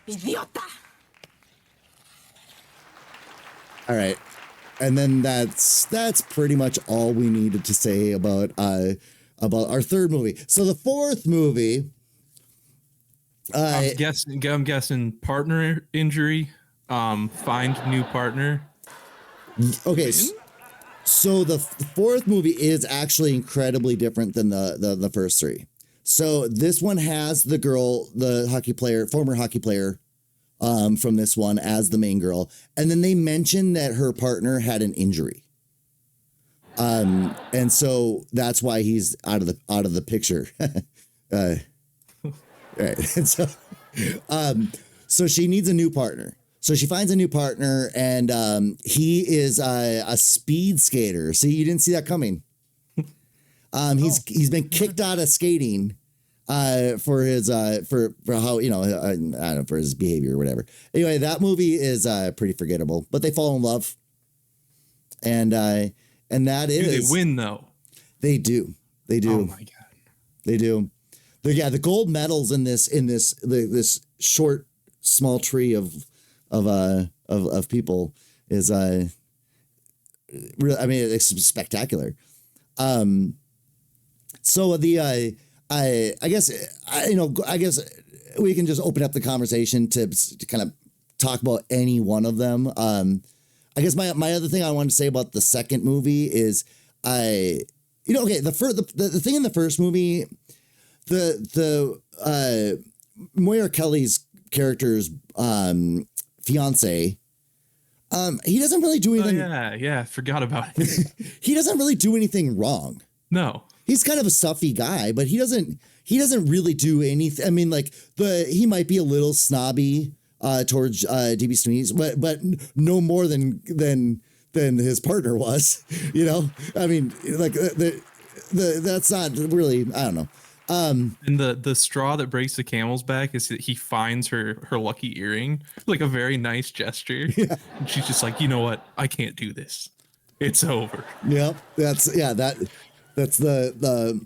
Idiota. All right. And then that's pretty much all we needed to say about our third movie. So the fourth movie, I'm guessing partner injury, find new partner. Okay. So the fourth movie is actually incredibly different than the first three. So this one has the girl, the former hockey player, from this one as the main girl. And then they mentioned that her partner had an injury. And so that's why he's out of the picture. Right. And so she needs a new partner. So she finds a new partner, and he is a speed skater. See, you didn't see that coming. He's been kicked out of skating for his for how I don't know, for his behavior or whatever. Anyway, that movie is pretty forgettable. But they fall in love, and that is they win though. They do. Oh my god, they do. The gold medals in this short small tree of people is really, I mean, it's spectacular. So I guess we can just open up the conversation to kind of talk about any one of them. I guess my other thing I wanted to say about the second movie is the thing in the first movie, the Moira Kelly's character's fiance, he doesn't really do anything. Yeah, forgot about it. He doesn't really do anything wrong. No. He's kind of a stuffy guy, but he doesn't really do anything. I mean, like he might be a little snobby towards DB Sweeney, but no more than his partner was, you know? I mean, like that's not really, I don't know. And the straw that breaks the camel's back is that he finds her lucky earring, like a very nice gesture. Yeah. And she's just like, you know what? I can't do this. It's over. Yep. That's the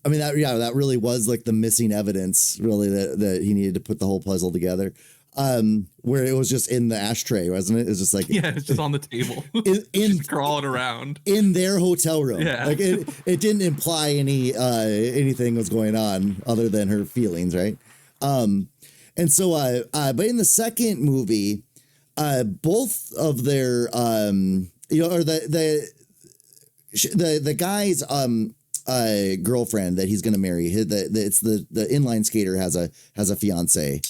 I mean, that really was like the missing evidence, really, that he needed to put the whole puzzle together. Where it was just in the ashtray, wasn't it? It's just like, yeah, it's just on the table, in crawling around in their hotel room. Yeah, like it didn't imply anything was going on other than her feelings, right? And so, but in the second movie, both of their, or the guy's girlfriend that he's going to marry, it's the inline skater has a fiance,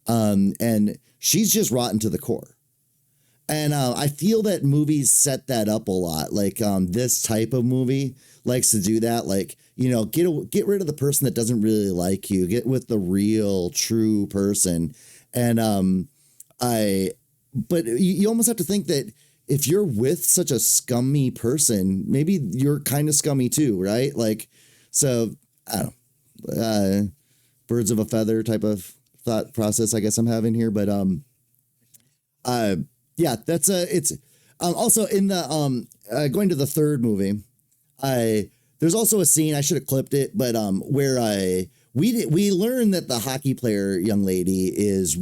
and she's just rotten to the core. And I feel that movies set that up a lot. Like this type of movie likes to do that. Like, you know, get rid of the person that doesn't really like you. Get with the real, true person. And but you almost have to think that if you're with such a scummy person, maybe you're kind of scummy too, right? Like, so I don't know, birds of a feather type of thought process, I guess I'm having here. But yeah, that's it's also in the going to the third movie. There's also a scene, I should have clipped it, but where we learned that the hockey player young lady is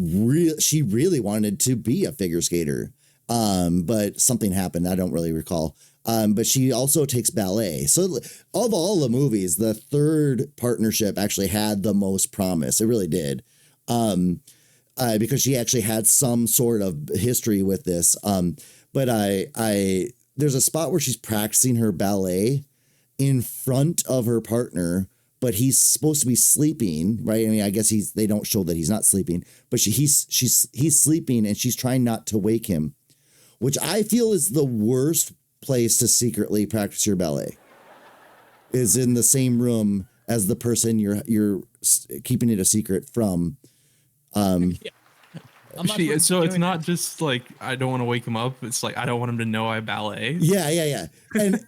she really wanted to be a figure skater. But something happened. I don't really recall. But she also takes ballet. So of all the movies, the third partnership actually had the most promise. It really did. Because she actually had some sort of history with this. But there's a spot where she's practicing her ballet in front of her partner, but he's supposed to be sleeping, right? I mean, I guess they don't show that he's not sleeping, but he's sleeping and she's trying not to wake him, which I feel is the worst place to secretly practice your ballet, is in the same room as the person you're keeping it a secret from. So it's not just like, I don't want to wake him up. It's like, I don't want him to know I ballet. Yeah. And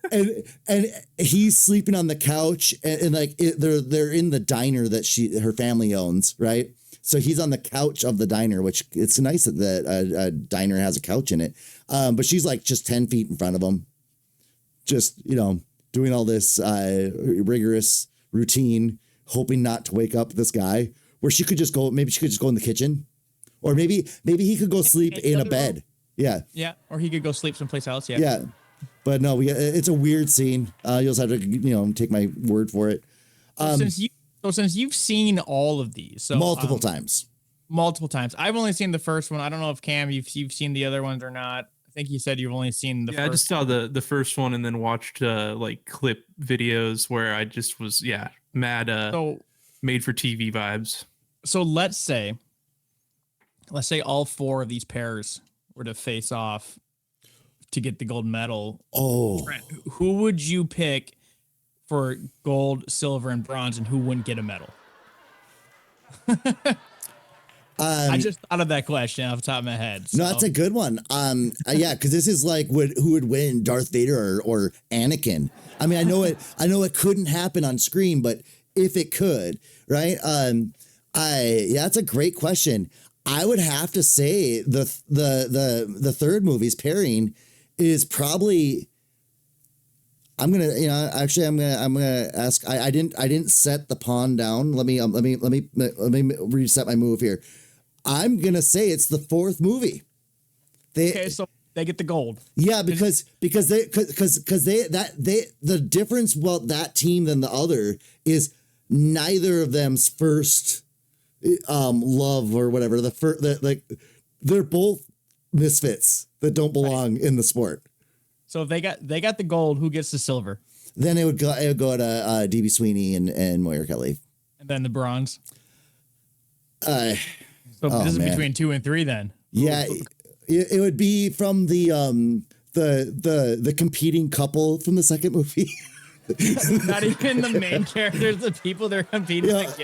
he's sleeping on the couch, and like they're in the diner that her family owns, right? So he's on the couch of the diner, which it's nice that a diner has a couch in it. But she's like just 10 feet in front of him, just, you know, doing all this rigorous routine, hoping not to wake up this guy, where she could just go in the kitchen, or maybe he could go sleep in a bed. Yeah. Yeah. Or he could go sleep someplace else. Yeah. Yeah. But no, it's a weird scene. You'll just have to, you know, take my word for it. Since you've seen all of these, so multiple times, I've only seen the first one. I don't know if Cam, you've seen the other ones or not. I think you said you've only seen the first. I just saw the first one and then watched like clip videos where I just was mad made for TV vibes. So let's say all four of these pairs were to face off to get the gold medal. Oh, Trent, who would you pick for gold, silver, and bronze, and who wouldn't get a medal? I just thought of that question off the top of my head. No, that's a good one. Yeah, because this is like who would win, Darth Vader or Anakin? I mean, I know it couldn't happen on screen, but if it could, right? Yeah, that's a great question. I would have to say the third movie's pairing is probably. I'm gonna ask. I didn't set the pawn down. Let me reset my move here. I'm gonna say it's the fourth movie. So they get the gold. Yeah, because the difference about that team than the other is neither of them's first love or whatever. They're both misfits that don't belong in the sport. So if they got the gold, who gets the silver? Then it would go to DB Sweeney and Moira Kelly. And then the bronze. So this is between 2 and 3 then. Yeah, it would be from the competing couple from the second movie. Not even the main characters, the people they're competing against.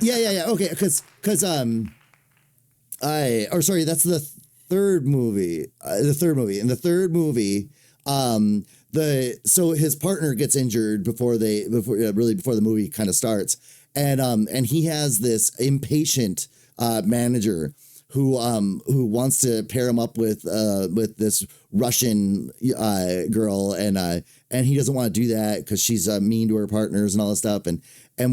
Yeah. Okay, because that's the third movie. In the third movie, so his partner gets injured before the movie kind of starts, and he has this impatient manager who wants to pair him up with this Russian girl, and he doesn't want to do that because she's mean to her partners and all this stuff, and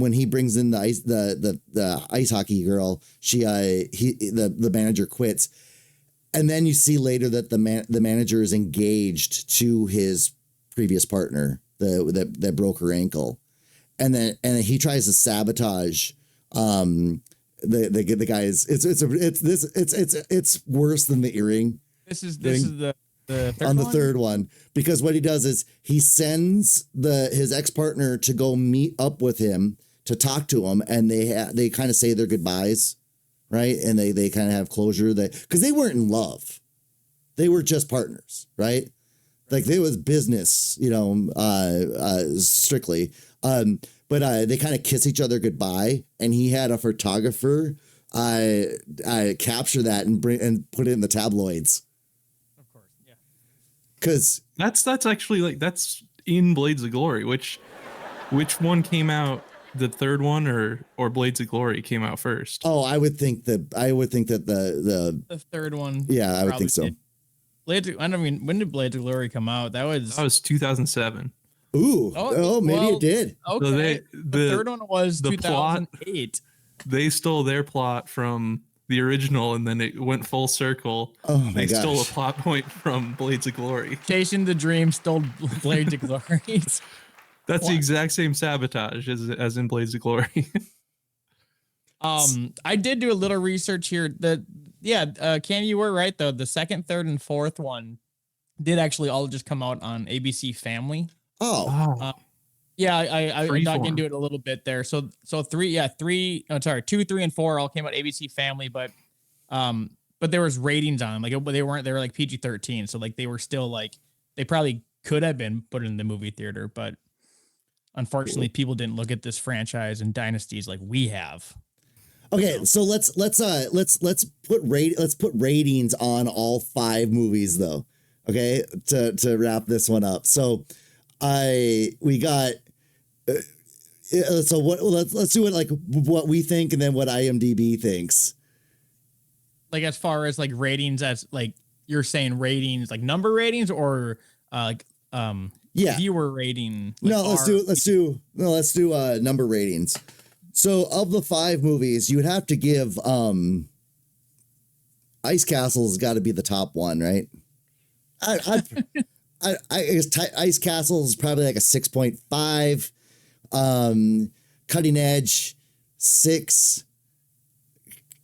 when he brings in the ice hockey girl, the manager quits. And then you see later that the manager is engaged to his previous partner that broke her ankle, and he tries to sabotage the guys. It's worse than the earring. This is the third on the one? third one, because what he does is he sends his ex-partner to go meet up with him to talk to him, and they kind of say their goodbyes. Right. And they kind of have closure because they weren't in love. They were just partners. Right. Like it was business, strictly. But they kind of kiss each other goodbye. And he had a photographer capture that and put it in the tabloids. Of course. Yeah. Because that's actually that's in Blades of Glory. Which one came out? The third one or Blades of Glory came out first? Oh, I would think that the third one. Yeah, I would think so. When did Blades of Glory come out? That was 2007. Ooh. Maybe it did. Okay. So the third one was 2008. They stole their plot from the original, and then it went full circle. Oh my They gosh. stole a plot point from Blades of Glory. Chasing the Dream stole Blades of Glory. That's the exact same sabotage as in Blades of Glory. I did do a little research here. Ken, you were right though. The second, third, and fourth one did actually all just come out on ABC Family. Oh. I dug into it a little bit there. So 2, 3, and 4 all came out ABC Family, but there was ratings on them. Like they were like PG-13. So like they were still like, they probably could have been put in the movie theater, but unfortunately, people didn't look at this franchise and dynasties like we have. Okay, so let's put ratings on all 5 movies though. Okay, to wrap this one up. So let's do it like what we think and then what IMDb thinks. Like as far as like ratings, as like you're saying ratings, like number ratings or viewer rating. Like let's do number ratings. So of the 5 movies, you would have to give Ice Castle's got to be the top one, right? I guess Ice Castle is probably like a 6.5. Cutting Edge 6.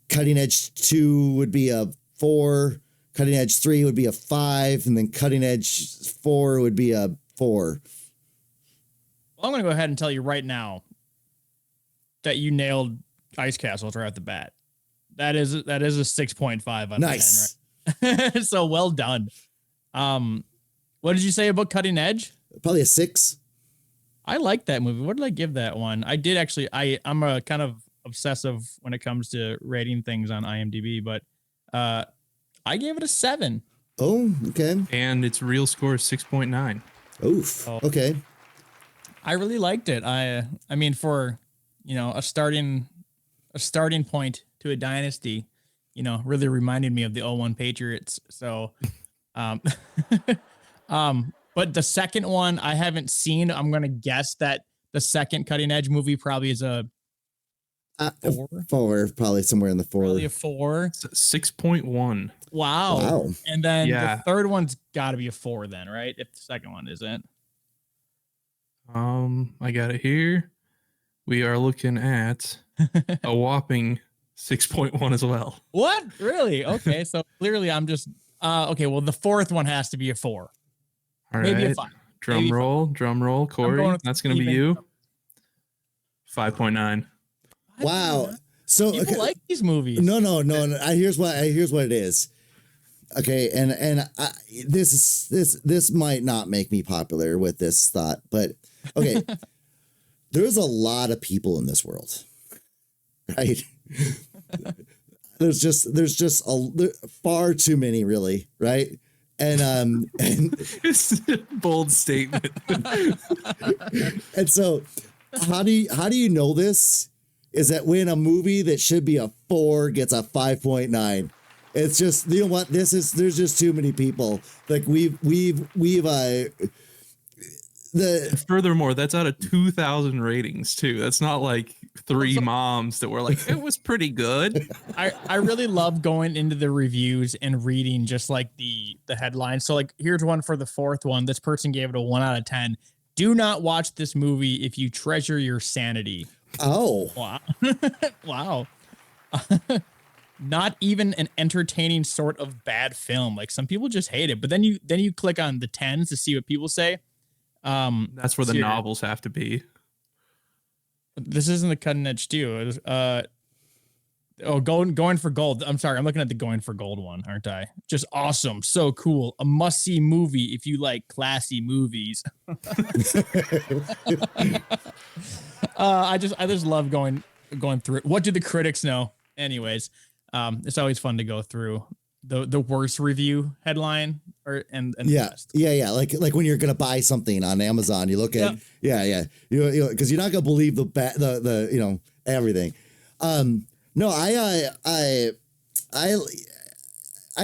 Cutting Edge 2 would be a 4. Cutting Edge 3 would be a 5, and then Cutting Edge 4 would be a 4. Well, I'm going to go ahead and tell you right now that you nailed Ice Castles right off the bat. That is a 6.5 out of 10, right? So well done. What did you say about Cutting Edge? Probably a 6. I like that movie. What did I give that one? I did actually. I'm a kind of obsessive when it comes to rating things on IMDb, but I gave it a 7. Oh, okay. And its real score is 6.9. Oof. Okay. I really liked it. I mean, for a starting point to a dynasty, really reminded me of the 01 Patriots. So, but the second one I haven't seen. I'm gonna guess that the second Cutting Edge movie probably is a 4. 4, probably somewhere in the 4. Probably a 4. 6.1. Wow. And then Yeah. the third one's got to be a 4 then, right? If the second one isn't. I got it here. We are looking at a whopping 6.1 as well. What? Really? Okay. So clearly I'm just okay. Well, the fourth one has to be a 4. All Maybe a right. 5. Drum Maybe roll, Corey. going with That's going to be even. you. 5.9. Wow. So People like these movies. No. Here's what it is. Okay, and this might not make me popular with this thought, but okay, there's a lot of people in this world, right? there's far too many, really, right? And It's a bold statement. and so how do you know this? Is that when a movie that should be a 4 gets a 5.9? It's just, you know what? There's just too many people. Like Furthermore, that's out of 2,000 ratings too. That's not like 3 moms that were like, it was pretty good. I really love going into the reviews and reading just like the headlines. So like, here's one for the fourth one. This person gave it a 1 out of 10. Do not watch this movie if you treasure your sanity. Oh, wow. Wow. Not even an entertaining sort of bad film. Like some people just hate it, but then you click on the 10s to see what people say. That's where the novels have to be. This isn't the Cutting Edge too. Going for Gold. I'm sorry, I'm looking at the Going for Gold one, aren't I? Just awesome, so cool. A must-see movie if you like classy movies. I just love going through it. What do the critics know? Anyways, it's always fun to go through the worst review headline and yeah. Like when you're gonna buy something on Amazon, you look at you because you're not gonna believe the everything. No, I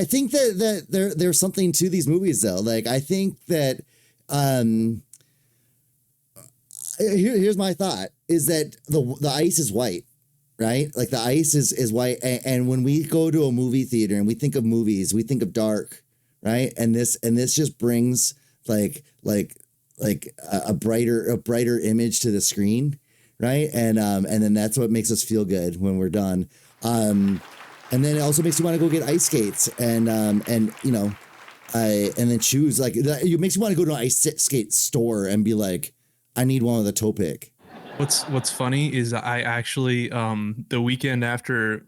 think that there's something to these movies though. Like I think that here's my thought is that the ice is white. Right? Like the ice is white. And when we go to a movie theater and we think of movies, we think of dark, right? And this just brings like a brighter image to the screen. Right. And then that's what makes us feel good when we're done. And then it also makes you want to go get ice skates and then choose it makes you want to go to an ice skate store and be like, I need one with a toe pick. What's funny is I actually the weekend after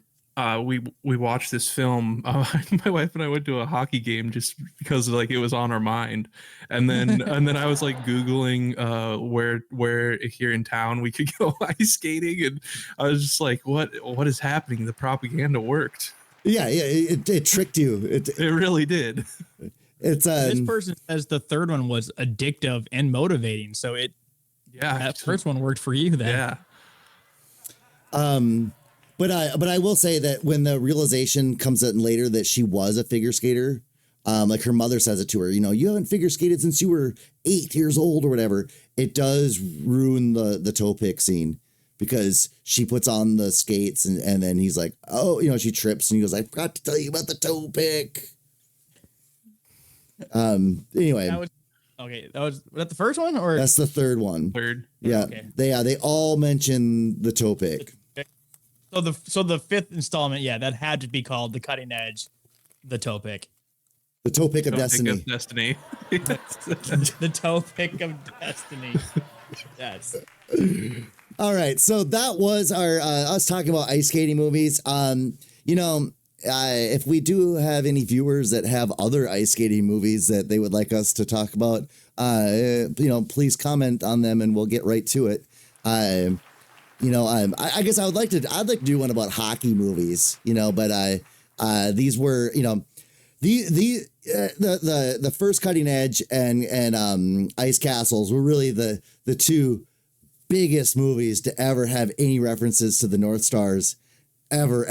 we watched this film, my wife and I went to a hockey game just because like it was on our mind, and then I was like Googling where here in town we could go ice skating, and I was just like, what is happening? The propaganda worked. Yeah, it tricked you. It really did. It's this person says the third one was addictive and motivating, so that first one worked for you then. Yeah. But I will say that when the realization comes in later that she was a figure skater, like her mother says it to her, you haven't figure skated since you were 8 years old or whatever. It does ruin the toe pick scene because she puts on the skates and then he's like, oh, she trips and he goes, I forgot to tell you about the toe pick. Anyway. Was that the first one or that's the third one? Third. Yeah. Okay. They all mention the toe pick. So the fifth installment, that had to be called The Cutting Edge, the toe pick. The toe pick of destiny. The toe pick of destiny. Yes. All right. So that was our us talking about ice skating movies. If we do have any viewers that have other ice skating movies that they would like us to talk about, please comment on them and we'll get right to it. I guess I'd like to do one about hockey movies, but these were, the first Cutting Edge and Ice Castles were really the two biggest movies to ever have any references to the North Stars ever.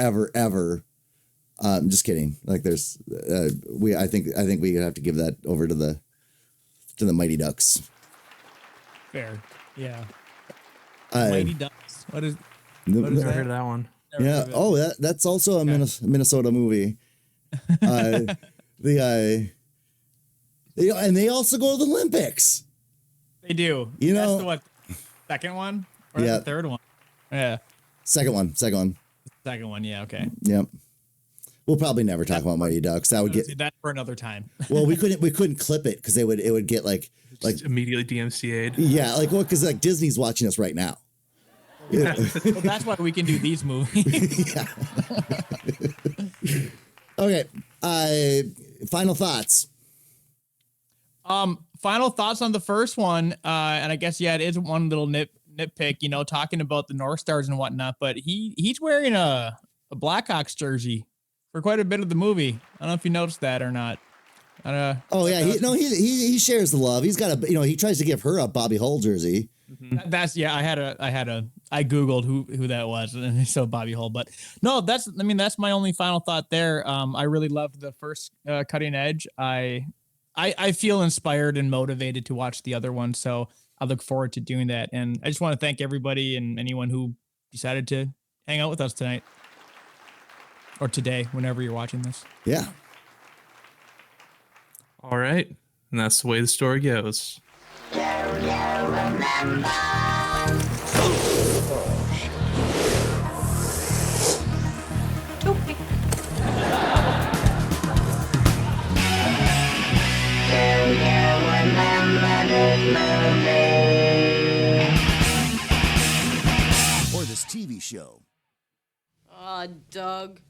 I'm just kidding. Like there's, I think we have to give that over to the Mighty Ducks. Fair. Yeah. Mighty Ducks. What is Never that? heard of that one. Yeah. Oh, that's also a Minnesota movie. And they also go to the Olympics. They do. You That's know- the what? Second one? Or Yeah. the third one? Yeah. Second one. Second one. Yeah. Okay. Yep. We'll probably never talk about Mighty Ducks. That would get. That for another time. Well, we couldn't clip it because it would get like immediately DMCA'd. Yeah, because Disney's watching us right now. Well, that's why we can do these movies. Okay. Final thoughts. Final thoughts on the first one. And I guess, it is one little nitpick, talking about the North Stars and whatnot, but he's wearing a Blackhawks jersey for quite a bit of the movie. I don't know if you noticed that or not. He shares the love. He's got he tries to give her a Bobby Hull jersey. That's I Googled who that was and I saw Bobby Hull, but no, that's my only final thought there. I really loved the first Cutting Edge. I feel inspired and motivated to watch the other one. So I look forward to doing that. And I just want to thank everybody and anyone who decided to hang out with us tonight or today, whenever you're watching this. Yeah. All right. And that's the way the story goes. Or this TV show. Aw, Doug.